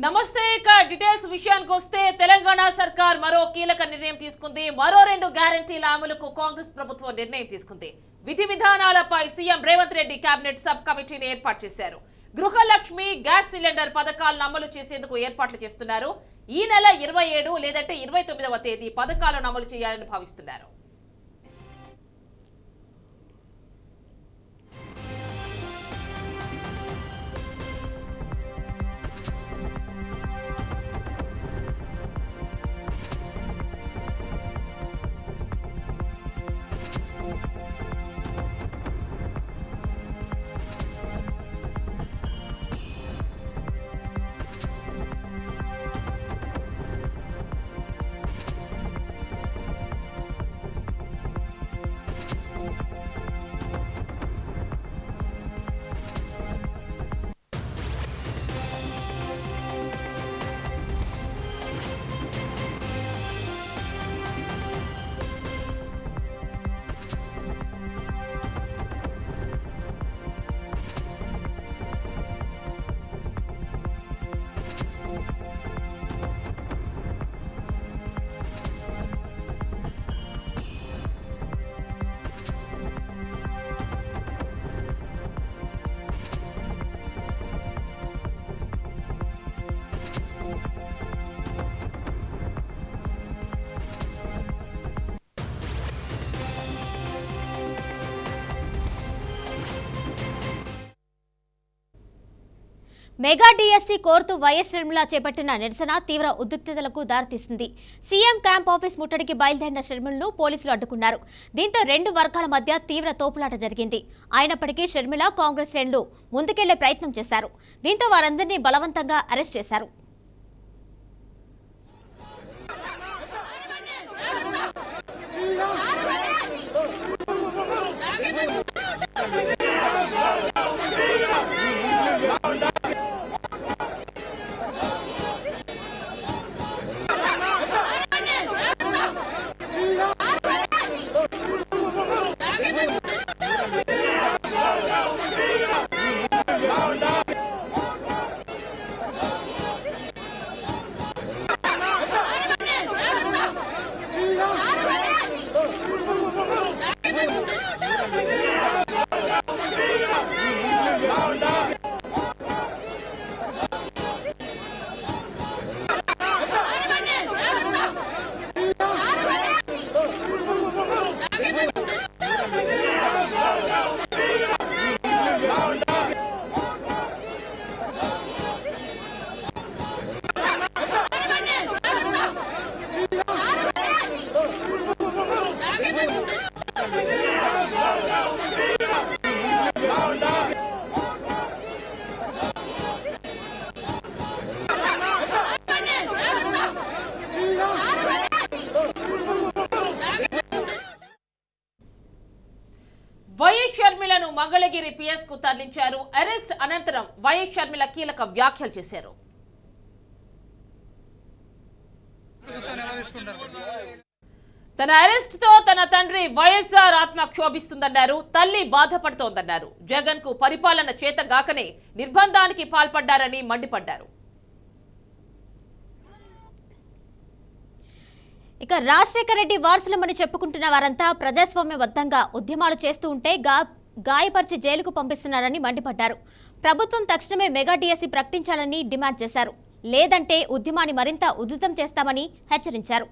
నమస్తే. డీటెయిల్స్ విషయానికి వస్తే తెలంగాణ సర్కార్ మరో కీలక నిర్ణయం తీసుకుంది. మరో 2 గ్యారెంటీల అమలుకు కాంగ్రెస్ ప్రభుత్వం నిర్ణయం తీసుకుంది. విధి విధానాలపై CM Revanth Reddy cabinet sub కమిటీని ఏర్పాటు చేశారు. గృహలక్ష్మి, గ్యాస్ సిలిండర్ పథకాలను అమలు చేసేందుకు ఏర్పాట్లు చేస్తున్నారు. ఈ నెల 27 లేదంటే 29వ తేదీ పథకాలను అమలు చేయాలని భావిస్తున్నారు. మెగా డిఎస్సి కోరుతూ వైఎస్ షర్మిల చేపట్టిన నిరసన తీవ్ర ఉద్రిక్తతలకు దారితీసింది. సీఎం క్యాంప్ ఆఫీస్ ముట్టడికి బయలుదేరిన షర్మిలను పోలీసులు అడ్డుకున్నారు. దీంతో 2 వర్గాల మధ్య తీవ్ర తోపులాట జరిగింది. అయినప్పటికీ షర్మిల, కాంగ్రెస్ శ్రేణులు ముందుకెళ్లే ప్రయత్నం చేశారు. దీంతో వారందరినీ బలవంతంగా అరెస్ట్ చేశారు. వైఎస్ షర్మిలను మంగళగిరి పిఎస్ కు తరలించారు. అరెస్ట్ అనంతరం వైఎస్ షర్మిల కీలక వ్యాఖ్యలు చేశారు. తన అరెస్ట్ తో తన తండ్రి వైఎస్ఆర్ ఆత్మ క్షోభిస్తుందన్నారు. తల్లి బాధపడుతోందన్నారు. జగన్ కు పరిపాలన చేతగాకనే నిర్బంధానికి పాల్పడ్డారని మండిపడ్డారు. ఇక రాజశేఖర రెడ్డి వారసులమని చెప్పుకుంటున్న వారంతా ప్రజాస్వామ్యబద్ధంగా ఉద్యమాలు చేస్తూ ఉంటే గాయపరిచి జైలుకు పంపిస్తున్నారని మండిపడ్డారు. ప్రభుత్వం తక్షణమే మెగా డిఎస్సి ప్రకటించాలని డిమాండ్ చేశారు. లేదంటే ఉద్యమాన్ని మరింత ఉధృతం చేస్తామని హెచ్చరించారు.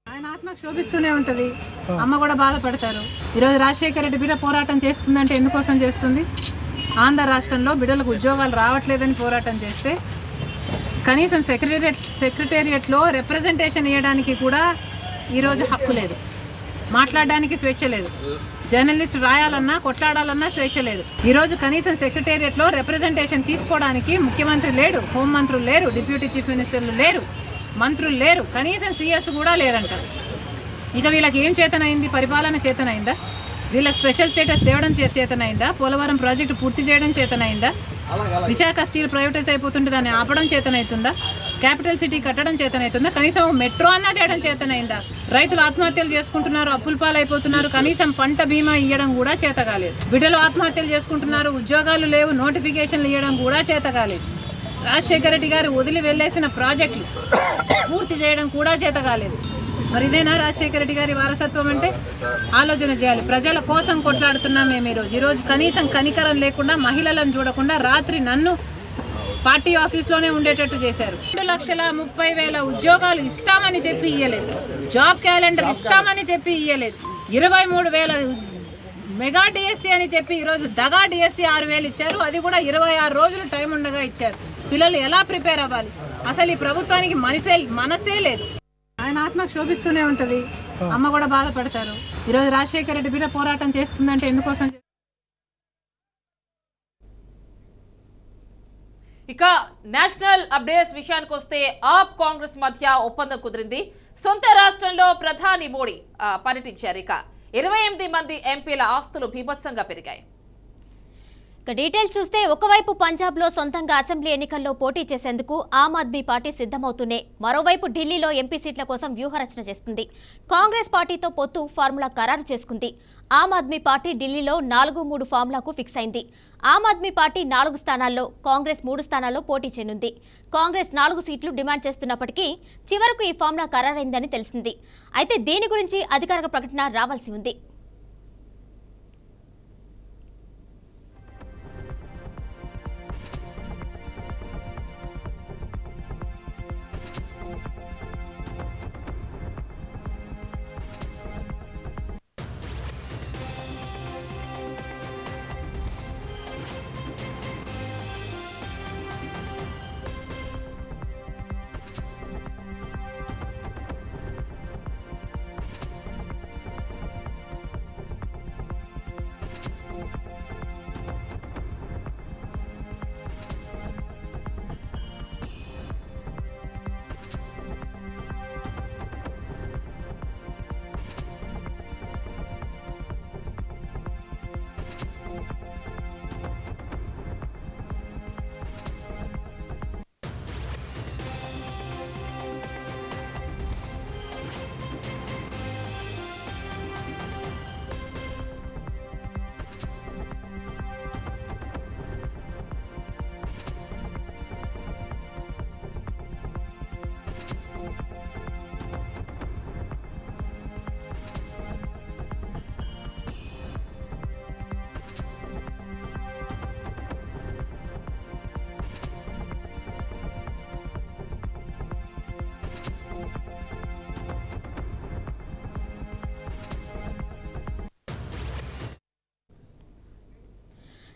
ఆయన ఆత్మ శోభిస్తూనే ఉంటుంది. అమ్మ కూడా బాధపడతారు. ఈరోజు రాజశేఖర రెడ్డి బిడ్డ పోరాటం చేస్తుందంటే ఎందుకోసం చేస్తుంది? ఆంధ్ర రాష్ట్రంలో బిడ్డలకు ఉద్యోగాలు రావట్లేదని పోరాటం చేస్తే కనీసం సెక్రటేరియట్లో రిప్రజెంటేషన్ ఇవ్వడానికి కూడా ఈరోజు హక్కు లేదు. మాట్లాడడానికి స్వేచ్ఛ లేదు. జర్నలిస్ట్ రాయాలన్నా కొట్లాడాలన్నా స్వేచ్ఛ లేదు. ఈరోజు కనీసం సెక్రటేరియట్లో రిప్రజెంటేషన్ తీసుకోవడానికి ముఖ్యమంత్రి లేడు, హోంమంత్రులు లేరు, డిప్యూటీ చీఫ్ మినిస్టర్లు లేరు, మంత్రులు లేరు, కనీసం సీఎస్ కూడా లేరంట. ఇక వీళ్ళకి ఏం చేతనైంది? పరిపాలన చేతనైందా? వీళ్ళకి స్పెషల్ స్టేటస్ తేవడం చేతనైందా? పోలవరం ప్రాజెక్టు పూర్తి చేయడం చేతనైందా? విశాఖ స్టీల్ ప్రైవేటైజ్ అయిపోతుంటే దాన్ని ఆపడం చేతనవుతుందా? క్యాపిటల్ సిటీ కట్టడం చేతనవుతుందా? కనీసం మెట్రో అన్నా చేయడం చేతనైందా? రైతులు ఆత్మహత్యలు చేసుకుంటున్నారు, అప్పుల పాలైపోతున్నారు, కనీసం పంట బీమా ఇవ్వడం కూడా చేత కాలేదు. బిడ్డలు ఆత్మహత్యలు చేసుకుంటున్నారు, ఉద్యోగాలు లేవు, నోటిఫికేషన్లు ఇవ్వడం కూడా చేత కాలేదు. రాజశేఖర రెడ్డి గారు వదిలి వెళ్ళేసిన ప్రాజెక్టులు పూర్తి చేయడం కూడా చేత కాలేదు. మరి ఇదేనా రాజశేఖర రెడ్డి గారి వారసత్వం అంటే? ఆలోచన చేయాలి. ప్రజల కోసం కొట్లాడుతున్నాం మేము ఈరోజు కనీసం కనికరం లేకుండా, మహిళలను చూడకుండా రాత్రి నన్ను పార్టీ ఆఫీస్లోనే ఉండేటట్టు చేశారు. 2,30,000 ఉద్యోగాలు ఇస్తామని చెప్పి ఇయ్యలేదు, జాబ్ క్యాలెండర్ ఇస్తామని చెప్పి ఇయ్యలేదు, 23,000 మెగా డిఎస్సీ అని చెప్పి ఈరోజు దగా డిఎస్సీ 6,000 ఇచ్చారు. అది కూడా 26 రోజులు టైం ఉండగా ఇచ్చారు. పిల్లలు ఎలా ప్రిపేర్ అవ్వాలి? అసలు ఈ ప్రభుత్వానికి మనసే లేదు. ఆయన ఆత్మ శోభిస్తూనే ఉంటుంది, అమ్మ కూడా బాధపడతారు. ఈరోజు రాజశేఖర రెడ్డి బిడ్డ పోరాటం చేస్తుందంటే ఎందుకోసం? ఇక నేషనల్ అప్డేట్స్ విషయానికి వస్తే ఆప్ కాంగ్రెస్ మధ్య ఒప్పందం కుదిరింది. సొంత రాష్ట్రంలో ప్రధాని మోడీ పర్యటించారు. ఇక 28 మంది ఎంపీల ఆస్తులు బీభత్సంగా పెరిగాయి. డీటెయిల్స్ చూస్తే ఒకవైపు పంజాబ్లో సొంతంగా అసెంబ్లీ ఎన్నికల్లో పోటీ చేసేందుకు ఆమ్ ఆద్మీ పార్టీ సిద్ధమవుతూనే మరోవైపు ఢిల్లీలో ఎంపీ సీట్ల కోసం వ్యూహరచన చేస్తుంది. కాంగ్రెస్ పార్టీతో పొత్తు ఫార్ములా ఖరారు చేసుకుంది. ఆమ్ ఆద్మీ పార్టీ ఢిల్లీలో 4-3 ఫార్ములాకు ఫిక్స్ అయింది. ఆమ్ ఆద్మీ పార్టీ 4 స్థానాల్లో, కాంగ్రెస్ 3 స్థానాల్లో పోటీ చేయనుంది. కాంగ్రెస్ 4 సీట్లు డిమాండ్ చేస్తున్నప్పటికీ చివరకు ఈ ఫార్ములా ఖరారైందని తెలిసింది. అయితే దీని గురించి అధికారిక ప్రకటన రావాల్సి ఉంది.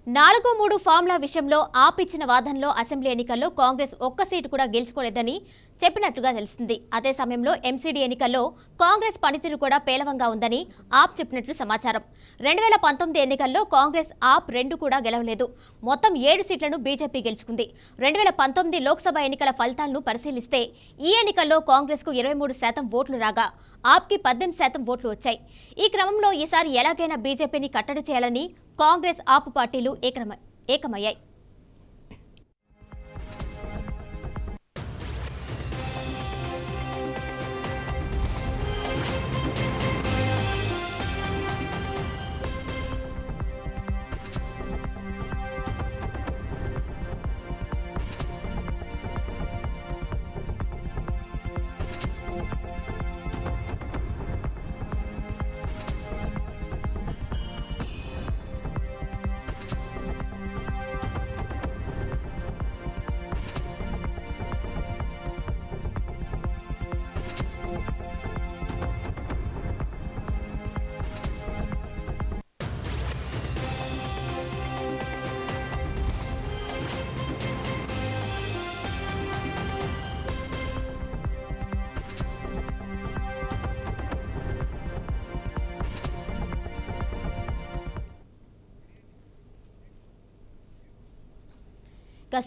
నాలుగో 3 ఫార్ములా విషయంలో ఆప్ ఇచ్చిన వాదనలో అసెంబ్లీ ఎన్నికల్లో కాంగ్రెస్ ఒక్క సీటు కూడా గెలుచుకోలేదని చెప్పినట్టుగా తెలిసింది. అదే సమయంలో ఎంసీడీ ఎన్నికల్లో కాంగ్రెస్ పనితీరు కూడా పేలవంగా ఉందని ఆప్ చెప్పినట్లు సమాచారం. 2019 ఎన్నికల్లో కాంగ్రెస్ ఆప్ 2 కూడా గెలవలేదు. మొత్తం 7 సీట్లను బీజేపీ గెలుచుకుంది. 2019 లోక్సభ ఎన్నికల ఫలితాలను పరిశీలిస్తే ఈ ఎన్నికల్లో కాంగ్రెస్కు 23% ఓట్లు రాగా ఆప్కి 18% ఓట్లు వచ్చాయి. ఈ క్రమంలో ఈసారి ఎలాగైనా బీజేపీని కట్టడి చేయాలని కాంగ్రెస్ ఆప్ పార్టీలు ఏకమయ్యాయి.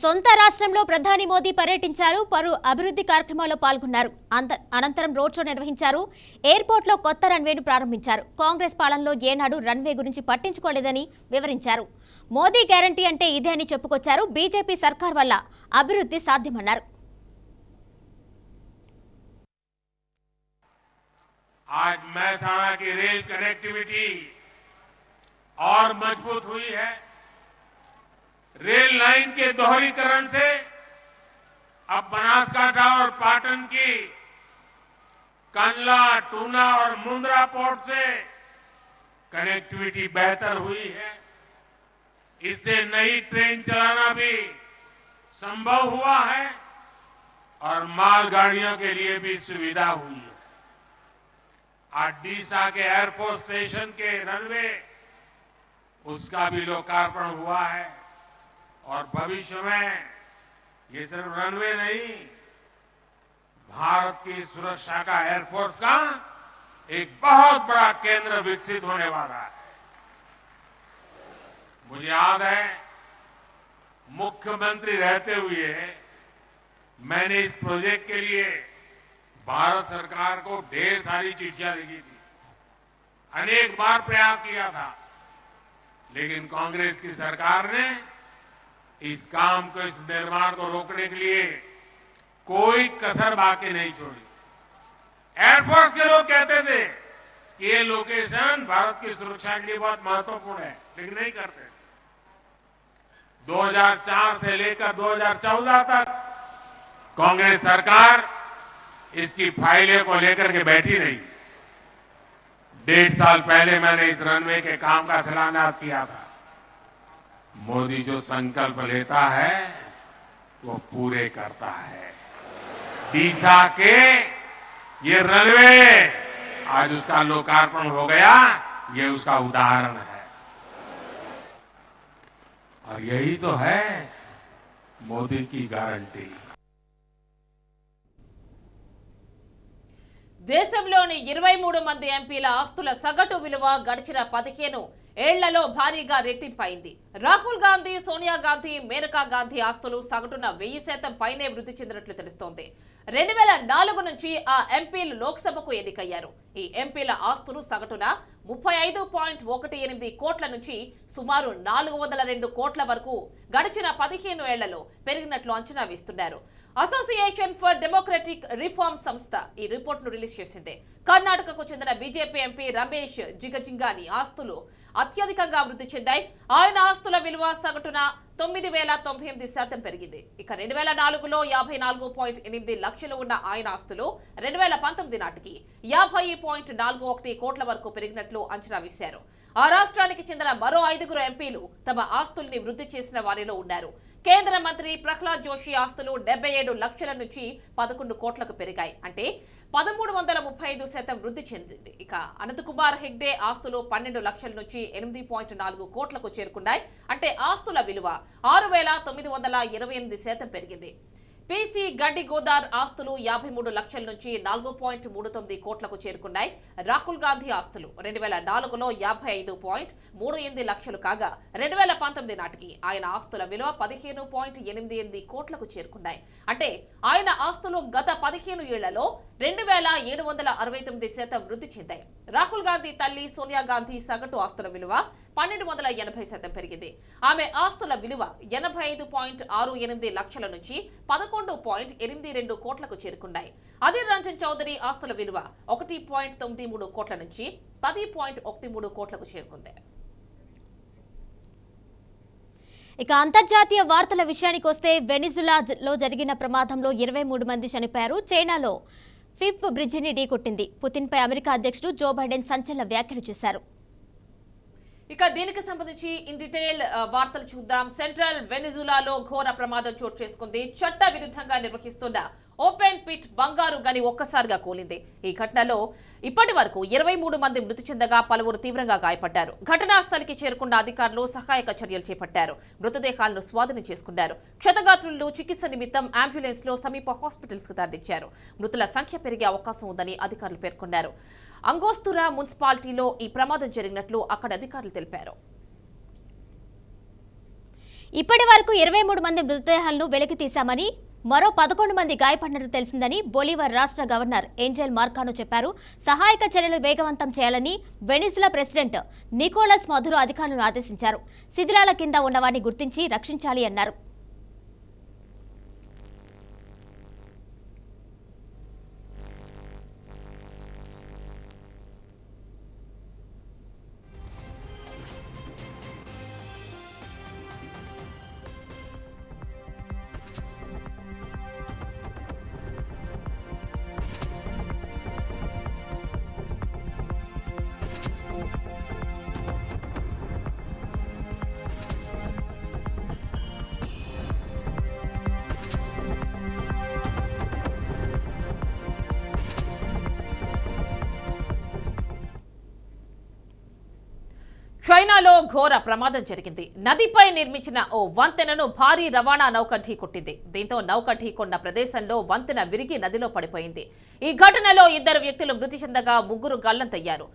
సొంత రాష్ట్రంలో ప్రధాని మోదీ పర్యటించారు. పలు అభివృద్ధి కార్యక్రమాల్లో పాల్గొన్నారు. అనంతరం రోడ్ షో నిర్వహించారు. ఎయిర్పోర్ట్లో కొత్త రన్వేను ప్రారంభించారు. కాంగ్రెస్ పాలనలో ఏనాడు రన్వే గురించి పట్టించుకోలేదని వివరించారు. మోదీ గ్యారంటీ అంటే ఇదే అని చెప్పుకొచ్చారు. బీజేపీ సర్కార్ వల్ల అభివృద్ధి సాధ్యమన్నారు. आज महसाणा की रेल कनेक्टिविटी और मजबूत हुई है। रेल लाइन के दोहरीकरण से अब बनासकांठा और पाटन की कंडला, टूना और मुंद्रा पोर्ट से कनेक्टिविटी बेहतर हुई है। इससे नई ट्रेन चलाना भी संभव हुआ है और मालगाड़ियों के लिए भी सुविधा हुई है। आज डीसा के एयरफोर्स स्टेशन के रनवे उसका भी लोकार्पण हुआ है और भविष्य में ये सिर्फ रनवे नहीं, भारत की सुरक्षा का एयरफोर्स का एक बहुत बड़ा केंद्र विकसित होने वाला है। मुझे याद है मुख्यमंत्री रहते हुए मैंने इस प्रोजेक्ट के लिए भारत सरकार को ढेर सारी चिट्ठियां लिखी थी, अनेक बार प्रयास किया था, लेकिन कांग्रेस की सरकार ने इस काम को, इस निर्माण को रोकने के लिए कोई कसर बाकी नहीं छोड़ी। एयरफोर्स के लोग कहते थे कि ये लोकेशन भारत की सुरक्षा के लिए बहुत महत्वपूर्ण है, लेकिन नहीं करते। 2004 से लेकर 2014 तक कांग्रेस सरकार इसकी फाइलें को लेकर के बैठी नहीं। 1.5 साल पहले मैंने इस रनवे के काम का शिलान्यास किया था। मोदी जो संकल्प लेता है वो पूरे करता है। डीसा के ये रनवे आज उसका लोकार्पण हो गया, ये उसका उदाहरण है। और यही तो है मोदी की गारंटी। దేశంలోని 23 మంది ఎంపీల ఆస్తుల సగటు విలువ గడిచిన 15 ఏళ్లలో భారీగా రెట్టింపైంది. రాహుల్ గాంధీ, సోనియా గాంధీ, మేనకా గాంధీ ఆస్తులు సగటున 1000% పైనే వృద్ధి చెందినట్లు తెలుస్తోంది. 2004 నుంచి ఆ ఎంపీలు లోక్సభకు ఎన్నికయ్యారు. ఈ ఎంపీల ఆస్తులు సగటున 35.18 కోట్ల నుంచి సుమారు 402 కోట్ల వరకు గడిచిన 15 ఏళ్లలో పెరిగినట్లు అంచనా వేస్తున్నారు. అసోసియేషన్ ఫర్ డెమోక్రటిక్ రిఫార్మ్ సంస్థ ఈ రిపోర్ట్ ను రిలీజ్ చేసింది. కర్ణాటకకు చెందిన బీజేపీ ఎంపీ రమేష్ జిగజింగాని ఆస్తులు అత్యధికంగా వృద్ధి చెందాయి. ఆయన ఆస్తుల విలువ సగటున 9,098% పెరిగింది. ఇక 2004లో 54.8 లక్షలు ఉన్న ఆయన ఆస్తులు 2019 నాటికి 50.41 కోట్ల వరకు పెరిగినట్లు అంచనా వేశారు. ఆ రాష్ట్రానికి చెందిన మరో 5 ఎంపీలు తమ ఆస్తుల్ని వృద్ధి చేసిన వారిలో ఉన్నారు. కేంద్ర మంత్రి ప్రహ్లాద్ జోషి ఆస్తులు 77 లక్షల నుంచి 11 కోట్లకు పెరిగాయి, అంటే 1335% వృద్ధి చెందింది. ఇక అనంత్ కుమార్ హెగ్డే ఆస్తులు 12 లక్షల నుంచి 8.4 కోట్లకు చేరుకున్నాయి, అంటే ఆస్తుల విలువ 6,928% పెరిగింది. పీసీ గడ్డి గోదార్ ఆస్తులు 53 లక్షల నుంచి 4.39 కోట్లకు చేరుకున్నాయి. రాహుల్ గాంధీ ఆస్తులు 2004లో 55.38 లక్షలు కాగా 2019 నాటికి ఆయన ఆస్తుల విలువ 15.88 కోట్లకు చేరుకున్నాయి. అంటే ఆయన ఆస్తులు గత 15 ఏళ్లలో 2,769% వృద్ధి చెందాయి. రాహుల్ గాంధీ తల్లి సోనియా గాంధీ సగటు ఆస్తుల విలువ 1280% పెరిగింది. ఆమె ఆస్తుల విలువ 85.68 లక్షల నుంచి 11.82 కోట్లకు చేరుకున్నాయి. అధీర్ రంజన్ చౌదరి ఆస్తుల విలువ 1.93 కోట్ల నుంచి 10.13 కోట్లకు చేరుకుంది. ఇక అంతర్జాతీయ వార్తల విషయానికి వస్తే వెనిజులాలో జరిగిన ప్రమాదంలో 23 మంది చనిపోయారు. చైనాలో ఫిఫ్త్ బ్రిడ్జిని ఢీకొట్టింది. పుతిన్పై అమెరికా అధ్యక్షుడు జో బైడెన్ సంచలన వ్యాఖ్యలు చేశారు. ఇక దీనికి సంబంధించి ఇన్ డీటెయిల్ వార్తలు చూద్దాం. సెంట్రల్ వెనిజులాలో ఘోర ప్రమాదం చోటు చేసుకుంది. చట్ట విరుద్ధంగా నిర్వహిస్తున్న ఓపెన్ పిట్ బంగారు గని ఒక్కసారిగా కూలింది. ఈ ఘటనలో ఇప్పటి వరకు 23 మంది మృతి చెందగా పలువురు తీవ్రంగా గాయపడ్డారు. ఘటనా స్థలికి చేరుకున్న అధికారులు సహాయక చర్యలు చేపట్టారు. మృతదేహాలను స్వాధీనం చేసుకున్నారు. క్షతగాత్రులను చికిత్స నిమిత్తం అంబులెన్స్ లో సమీప హాస్పిటల్స్ కు తరలించారు. మృతుల సంఖ్య పెరిగే అవకాశం ఉందని అధికారులు పేర్కొన్నారు. అంగోస్తురా మున్సిపాలిటీలో ఈ ప్రమాదం జరిగినట్లు అక్కడ అధికారులు తెలిపారు. ఇప్పటి వరకు 23 మంది మృతదేహాలను వెలికి తీశామని, మరో 11 మంది గాయపడినట్లు తెలిసిందని బొలివర్ రాష్ట్ర గవర్నర్ ఏంజెల్ మార్కానో చెప్పారు. సహాయక చర్యలు వేగవంతం చేయాలని వెనిజులా ప్రెసిడెంట్ నికోలస్ మధురో అధికారులను ఆదేశించారు. శిథిలాల కింద ఉన్నవారిని గుర్తించి రక్షించాలి అన్నారు. చైనాలో ఘోర ప్రమాదం జరిగింది. నదిపై నిర్మించిన ఓ వంతెనను భారీ రవాణా నౌక ఢీకొట్టింది. దీంతో నౌక ఢీకొన్న ప్రదేశంలో వంతెన విరిగి నదిలో పడిపోయింది. ఈ ఘటనలో 2 వ్యక్తులు మృతి చెందగా 3 గల్లంతయ్యారు.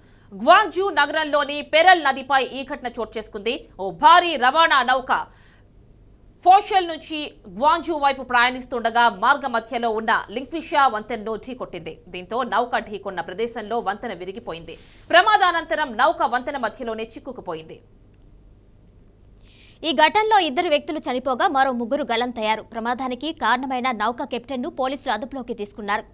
గ్వాంగ్జూ నగరంలోని పెరల్ నదిపై ఈ ఘటన చోటు చేసుకుంది. ఓ భారీ రవాణా నౌక ఫోషల్ నుంచి గ్వాంగ్జూ వైపు ప్రయాణిస్తుండగా మార్గ మధ్యలో ఉన్న లింగ్ఫిషా వంతెనను ఢీకొట్టింది. దీంతో నౌక ఢీకొన్న ప్రదేశంలో వంతెన విరిగిపోయింది. ప్రమాదానంతరం నౌక వంతెన మధ్యలోనే చిక్కుకుపోయింది. ఈ ఘటనలో 2 వ్యక్తులు చనిపోగా మరో 3 గల్లంతయ్యారు. ప్రమాదానికి కారణమైన నౌక కెప్టెన్ను పోలీసులు అదుపులోకి తీసుకున్నారు.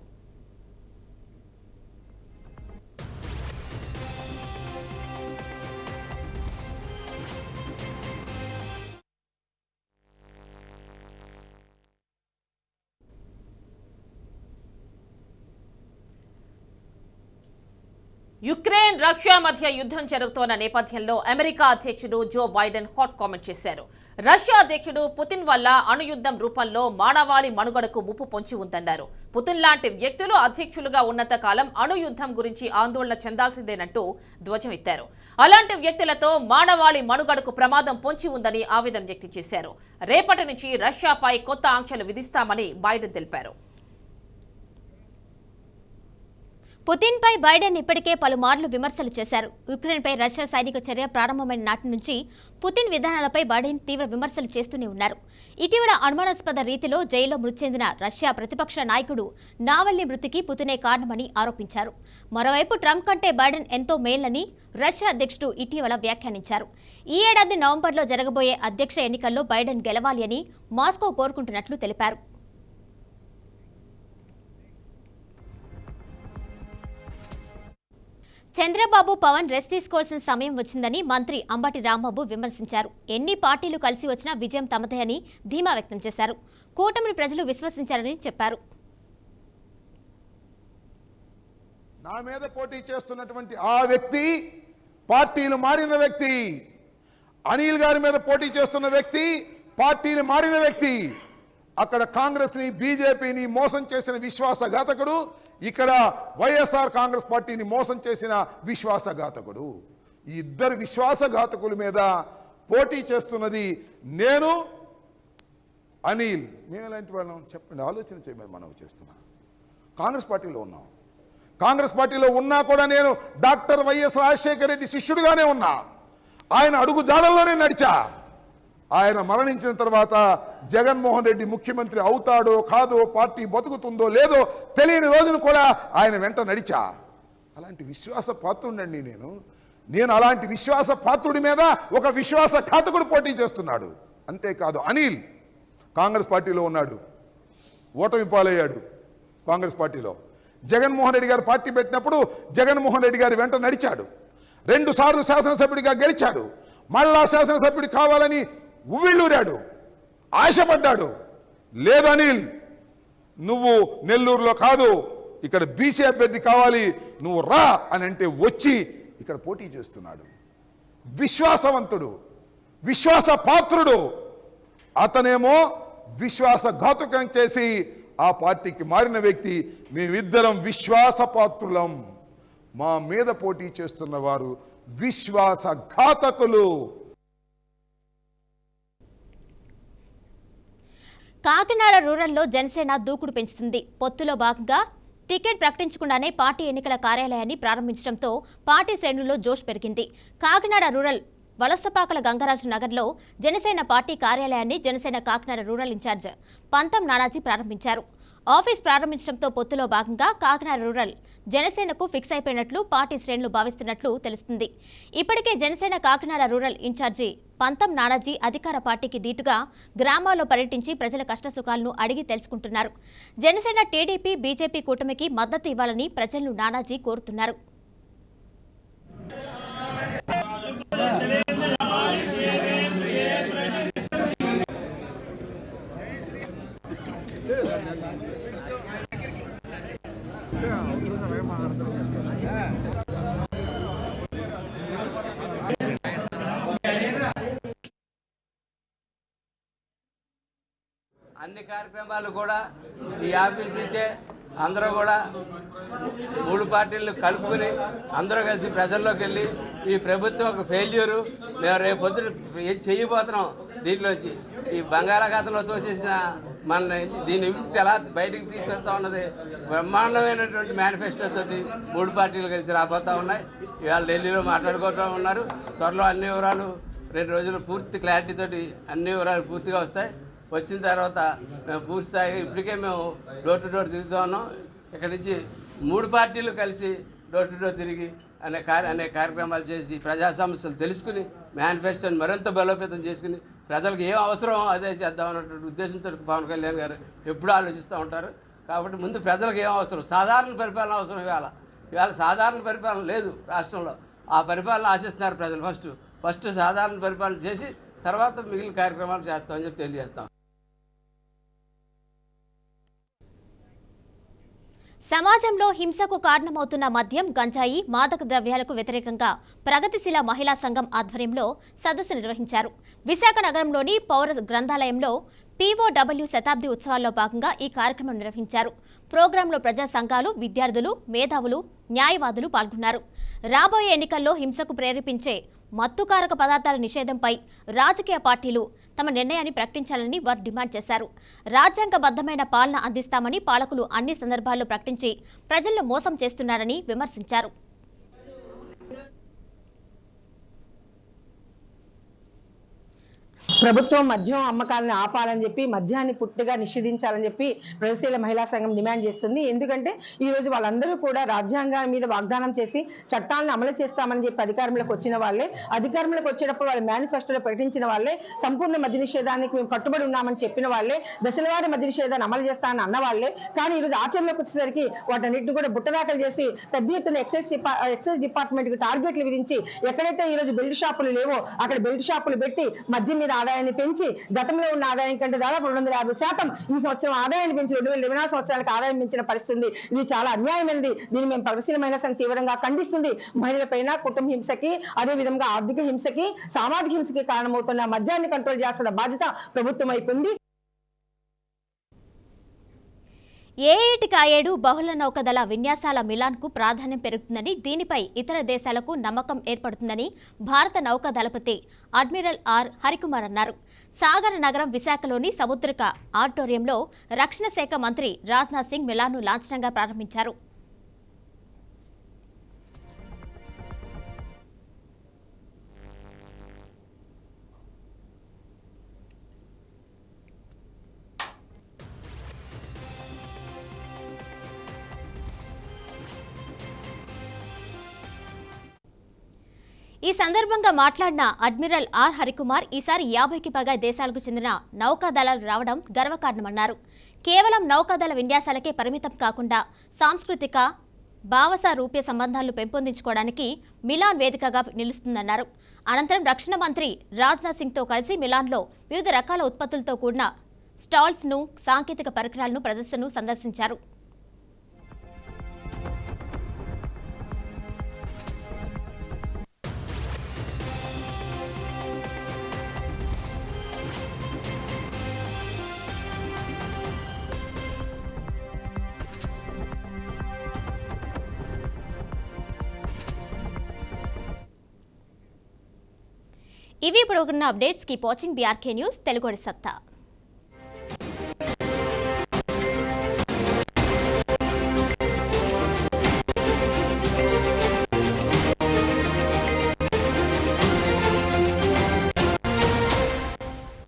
యుక్రెయిన్ రష్యా మధ్య యుద్ధం జరుగుతోన్న నేపథ్యంలో అమెరికా అధ్యక్షుడు జో బైడెన్ హాట్ కామెంట్ చేశారు. రష్యా అధ్యక్షుడు పుతిన్ వల్ల అణుయుద్ధం రూపంలో మానవాళి మనుగడకు ముప్పు పొంచి ఉందన్నారు. పుతిన్ లాంటి వ్యక్తులు అధ్యక్షులుగా ఉన్నంత కాలం అణుయుద్ధం గురించి ఆందోళన చెందాల్సిందేనంటూ ధ్వజమెత్తారు. అలాంటి వ్యక్తులతో మానవాళి మనుగడకు ప్రమాదం పొంచి ఉందని ఆవేదన వ్యక్తం చేశారు. రేపటి నుంచి రష్యాపై కొత్త ఆంక్షలు విధిస్తామని బైడెన్ తెలిపారు. పుతిన్పై బైడెన్ ఇప్పటికే పలుమార్లు విమర్శలు చేశారు. యుక్రెయిన్పై రష్యా సైనిక చర్య ప్రారంభమైన నాటి నుంచి పుతిన్ విధానాలపై బైడెన్ తీవ్ర విమర్శలు చేస్తూనే ఉన్నారు. ఇటీవల అనుమానాస్పద రీతిలో జైల్లో మృతి చెందిన రష్యా ప్రతిపక్ష నాయకుడు నావల్నీ మృతికి పుతినే కారణమని ఆరోపించారు. మరోవైపు ట్రంప్ కంటే బైడెన్ ఎంతో మేలని రష్యా అధ్యక్షుడు ఇటీవల వ్యాఖ్యానించారు. ఈ ఏడాది నవంబర్లో జరగబోయే అధ్యక్ష ఎన్నికల్లో బైడెన్ గెలవాలి అని మాస్కో కోరుకుంటున్నట్లు తెలిపారు. చంద్రబాబు పవన్ రెస్ట్ తీసుకోవాల్సిన సమయం వచ్చిందని మంత్రి అంబటి రాంబాబు విమర్శించారు. ఎన్ని పార్టీలు కలిసి వచ్చినా విజయం తమదే అని ధీమా వ్యక్తం చేశారు. కూటమిని ప్రజలు విశ్వసించారని చెప్పారు. నా మీద పోటీ చేస్తున్నటువంటి ఆ వ్యక్తి పార్టీలు మారిన వ్యక్తి, అనిల్ గారి మీద పోటీ చేస్తున్న వ్యక్తి పార్టీలు మారిన వ్యక్తి. అక్కడ కాంగ్రెస్ని బీజేపీని మోసం చేసిన విశ్వాసఘాతకుడు, ఇక్కడ వైఎస్ఆర్ కాంగ్రెస్ పార్టీని మోసం చేసిన విశ్వాసఘాతకుడు. ఈ 2 విశ్వాసఘాతకుల మీద పోటీ చేస్తున్నది నేను, అనిల్. మేము ఎలాంటి వాళ్ళం చెప్పండి, ఆలోచన చేయమని మనం చేస్తున్నాం. కాంగ్రెస్ పార్టీలో ఉన్నాం. కాంగ్రెస్ పార్టీలో ఉన్నా కూడా నేను డాక్టర్ వైఎస్ రాజశేఖర రెడ్డి శిష్యుడిగానే ఉన్నా. ఆయన అడుగు జాడల్లోనే నడిచా. ఆయన మరణించిన తర్వాత జగన్మోహన్ రెడ్డి ముఖ్యమంత్రి అవుతాడో కాదో, పార్టీ బతుకుతుందో లేదో తెలియని రోజును కూడా ఆయన వెంట నడిచా. అలాంటి విశ్వాస పాత్రుడండి నేను అలాంటి విశ్వాస పాత్రుడి మీద ఒక విశ్వాసఘాతకుడు పోటీ చేస్తున్నాడు. అంతేకాదు అనిల్ కాంగ్రెస్ పార్టీలో ఉన్నాడు, ఓటమి పాలయ్యాడు కాంగ్రెస్ పార్టీలో. జగన్మోహన్ రెడ్డి గారు పార్టీ పెట్టినప్పుడు జగన్మోహన్ రెడ్డి గారి వెంట నడిచాడు. 2 సార్లు శాసనసభ్యుడిగా గెలిచాడు. మళ్ళా శాసనసభ్యుడు కావాలని ఉవ్విళ్ళూరాడు, ఆశపడ్డాడు. లేదు అనిల్, నువ్వు నెల్లూరులో కాదు, ఇక్కడ బీసీ అభ్యర్థి కావాలి, నువ్వు రా అని అంటే వచ్చి ఇక్కడ పోటీ చేస్తున్నాడు. విశ్వాసవంతుడు, విశ్వాస పాత్రుడు. అతనేమో విశ్వాసఘాతుకం చేసి ఆ పార్టీకి మారిన వ్యక్తి. మేమిద్దరం విశ్వాసపాత్రులం. మా మీద పోటీ చేస్తున్న వారు విశ్వాసఘాతకులు. కాకినాడ రూరల్లో జనసేన దూకుడు పెంచుతుంది. పొత్తులో భాగంగా టికెట్ ప్రకటించకుండానే పార్టీ ఎన్నికల కార్యాలయాన్ని ప్రారంభించడంతో పార్టీ శ్రేణుల్లో జోష్ పెరిగింది. కాకినాడ రూరల్ వలసపాకల గంగరాజు నగర్లో జనసేన పార్టీ కార్యాలయాన్ని జనసేన కాకినాడ రూరల్ ఇన్ఛార్జ్ పంతం నానాజీ ప్రారంభించారు. ఆఫీస్ ప్రారంభించడంతో పొత్తులో భాగంగా కాకినాడ రూరల్ జనసేనకు ఫిక్స్ అయిపోయినట్లు పార్టీ శ్రేణులు భావిస్తున్నట్లు తెలుస్తుంది. ఇప్పటికే జనసేన కాకినాడ రూరల్ ఇన్ఛార్జి పంతం నానాజీ అధికార పార్టీకి దీటుగా గ్రామాల్లో పర్యటించి ప్రజల కష్టసుఖాలను అడిగి తెలుసుకుంటున్నారు. జనసేన టీడీపీ బీజేపీ కూటమికి మద్దతు ఇవ్వాలని ప్రజలను నానాజీ కోరుతున్నారు. అన్ని కార్యక్రమాలు కూడా ఈ ఆఫీస్ నుంచే అందరూ కూడా 3 పార్టీలను కలుపుకొని అందరూ కలిసి ప్రజల్లోకి వెళ్ళి ఈ ప్రభుత్వం ఒక ఫెయిల్యూరు, మేము రేపు పొద్దున ఏం చేయబోతున్నాం, దీంట్లోంచి ఈ బంగాళాఖాతంలో తోసేసిన మన దీని విముక్తి ఎలా బయటకు తీసుకెళ్తా ఉన్నది బ్రహ్మాండమైనటువంటి మేనిఫెస్టో తోటి 3 పార్టీలు కలిసి రాబోతూ ఉన్నాయి. ఇవాళ ఢిల్లీలో మాట్లాడుకుంటూ ఉన్నారు. త్వరలో అన్ని వివరాలు 2 రోజులు పూర్తి క్లారిటీ తోటి అన్ని వివరాలు పూర్తిగా వస్తాయి. వచ్చిన తర్వాత మేము పూర్తి స్థాయిగా ఇప్పటికే మేము డోర్ టు డోర్ తిరుగుతూ ఉన్నాం. ఇక్కడి నుంచి 3 పార్టీలు కలిసి డోర్ టు డోర్ తిరిగి అనేక కార్యక్రమాలు చేసి ప్రజా సమస్యలు తెలుసుకుని మేనిఫెస్టోని మరింత బలోపేతం చేసుకుని ప్రజలకు ఏం అవసరమో అదే చేద్దామన్నటువంటి ఉద్దేశంతో పవన్ కళ్యాణ్ గారు ఎప్పుడూ ఆలోచిస్తూ ఉంటారు. కాబట్టి ముందు ప్రజలకు ఏం అవసరం, సాధారణ పరిపాలన అవసరం. ఇవాళ సాధారణ పరిపాలన లేదు రాష్ట్రంలో. ఆ పరిపాలన ఆశిస్తున్నారు ప్రజలు. ఫస్ట్ సాధారణ పరిపాలన చేసి తర్వాత మిగిలిన కార్యక్రమాలు చేస్తామని చెప్పి తెలియజేస్తాం. సమాజంలో హింసకు కారణమవుతున్న మద్యం, గంజాయి, మాదక ద్రవ్యాలకు వ్యతిరేకంగా ప్రగతిశీల మహిళా సంఘం ఆధ్వర్యంలో సదస్సు నిర్వహించారు. విశాఖ నగరంలోని పౌర గ్రంథాలయంలో POW శతాబ్ది ఉత్సవాల్లో భాగంగా ఈ కార్యక్రమం నిర్వహించారు. ప్రోగ్రాంలో ప్రజా సంఘాలు, విద్యార్థులు, మేధావులు, న్యాయవాదులు పాల్గొన్నారు. రాబోయే ఎన్నికల్లో హింసకు ప్రేరేపించే మత్తుకారక పదార్థాల నిషేధంపై రాజకీయ పార్టీలు తమ నిర్ణయాన్ని ప్రకటించాలని వారు డిమాండ్ చేశారు. రాజ్యాంగబద్ధమైన పాలన అందిస్తామని పాలకులు అన్ని సందర్భాల్లో ప్రకటించి ప్రజలను మోసం చేస్తున్నారని విమర్శించారు. ప్రభుత్వం మద్యం అమ్మకాలను ఆపాలని చెప్పి, మద్యాన్ని పూర్తిగా నిషేధించాలని చెప్పి ప్రగతిశీల మహిళా సంఘం డిమాండ్ చేస్తుంది. ఎందుకంటే ఈ రోజు వాళ్ళందరూ కూడా రాజ్యాంగం మీద వాగ్దానం చేసి చట్టాలను అమలు చేస్తామని చెప్పి అధికారంలోకి వచ్చిన వాళ్ళే, అధికారంలోకి వచ్చేటప్పుడు వాళ్ళ మేనిఫెస్టోలో ప్రకటించిన వాళ్ళే, సంపూర్ణ మద్య నిషేధానికి మేము కట్టుబడి ఉన్నామని చెప్పిన వాళ్ళే, దశలవారీ మద్య నిషేధాన్ని అమలు చేస్తామని అన్న వాళ్ళే. కానీ ఈరోజు ఆచరణలోకి వచ్చేసరికి వాటన్నిటిని కూడా బుట్టదాఖలు చేసి పెద్ద ఎత్తున ఎక్సైజ్ డిపార్ట్మెంట్ కి టార్గెట్లు విధించి ఎక్కడైతే ఈ రోజు బెల్ట్ షాపులు లేవో అక్కడ బెల్ట్ షాపులు పెట్టి మద్యం మీద ఆదాయాన్ని పెంచి గతంలో ఉన్న ఆదాయం కంటే దాదాపు 250% ఈ సంవత్సరం ఆదాయాన్ని పెంచి 2024 సంవత్సరానికి ఆదాయం పెంచిన పరిస్థితి. ఇది చాలా అన్యాయమైనది. దీన్ని మేము ప్రగతిశీల మహిళా సంఘం తీవ్రంగా ఖండిస్తుంది. మహిళలపైన కుటుంబ హింసకి, అదే విధంగా ఆర్థిక హింసకి, సామాజిక హింసకి కారణమవుతున్న మద్యాన్ని కంట్రోల్ చేయాల్సిన బాధ్యత ప్రభుత్వం అయిపోయింది. ఏటికాయేడు బహుళ నౌకదళ విన్యాసాల మిలాన్కు ప్రాధాన్యం పెరుగుతుందని, దీనిపై ఇతర దేశాలకు నమ్మకం ఏర్పడుతుందని భారత నౌకాదళపతి అడ్మిరల్ ఆర్ హరికుమార్ అన్నారు. సాగర నగరం విశాఖలోని సముద్రక ఆడిటోరియంలో రక్షణ శాఖ మంత్రి రాజ్నాథ్ సింగ్ మిలాన్ను లాంఛనంగా ప్రారంభించారు. ఈ సందర్భంగా మాట్లాడిన అడ్మిరల్ ఆర్ హరికుమార్ ఈసారి 50కి పైగా దేశాలకు చెందిన నౌకాదళాలు రావడం గర్వకారణమన్నారు. కేవలం నౌకాదళ విన్యాసాలకే పరిమితం కాకుండా సాంస్కృతిక, భావసారూప్య సంబంధాలను పెంపొందించుకోవడానికి మిలాన్ వేదికగా నిలుస్తుందన్నారు. అనంతరం రక్షణ మంత్రి రాజ్నాథ్ సింగ్తో కలిసి మిలాన్లో వివిధ రకాల ఉత్పత్తులతో కూడిన స్టాల్స్ను, సాంకేతిక పరికరాలను ప్రదర్శనను సందర్శించారు. ఇవి ఇప్పుడు ఉన్న updates. Keep watching BRK news Telugu సత్తా.